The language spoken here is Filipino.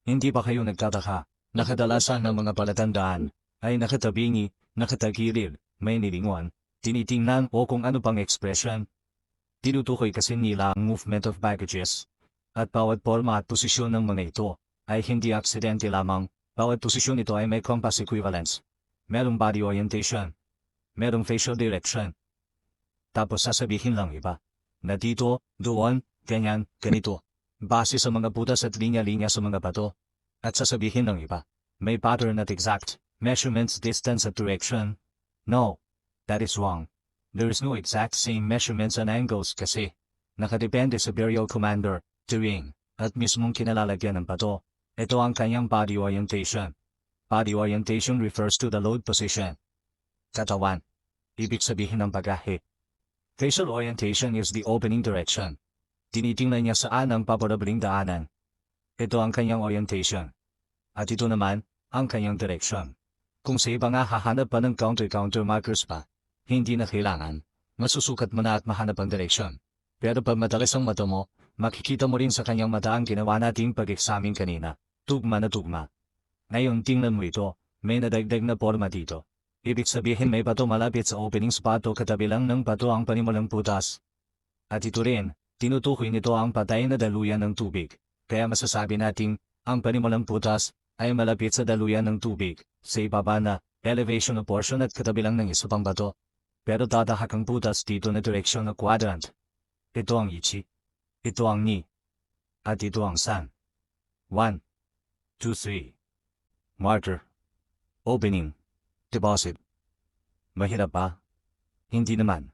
Hindi ba kayo nagtataka na kadalasan ng mga palatandaan ay nakatabingi, nakatagilid, may nilinguan, tinitingnan o kung ano pang expression? Tinutukoy kasi nila ang movement of baggages. At bawat forma at posisyon ng mga ito ay hindi aksidente lamang. Bawat posisyon ito ay may compass equivalence. Merong body orientation. Merong facial direction. Tapos sasabihin lang iba na dito, doon, ganyan, ganito. Base sa mga butas at linya-linya sa mga bato. At sasabihin ng iba, may pattern at exact measurements, distance at direction. No, that is wrong. There is no exact same measurements and angles kasi nakadepende sa burial commander, terrain, at mismong kinalalagyan ng bato. Ito ang kanyang body orientation. Body orientation refers to the load position. Katawan. Ibig sabihin ng bagahe. Facial orientation is the opening direction. Tinitingnan niya saan ang paparabling daanan. Ito ang kanyang orientation. At ito naman, ang kanyang direction. Kung sa iba nga hahanap pa ng counter-counter markers pa, hindi na kailangan. Masusukat mo na at mahanap ang direction. Pero pag matalas ang mata mo, makikita mo rin sa kanyang mata ang ginawa nating pag-examine kanina. Tugma na tugma. Ngayon tingnan mo ito, may nadagdag na forma dito. Ibig sabihin may bato malapit sa opening spot o katabi lang ng bato ang panimulang butas. At ito rin, tinutukoy nito ang patay na daluyan ng tubig. Kaya masasabi nating, ang panimulang butas ay malapit sa daluyan ng tubig, sa ibaba na, elevation na portion at katabi lang ng isa pang bato. Pero tatahak ang butas dito na direksyon na quadrant. Ito ang ichi. Ito ang ni. At ito ang san. 1, 2, 3. Marker. Opening. Deposit. Mahirap ba? Hindi naman.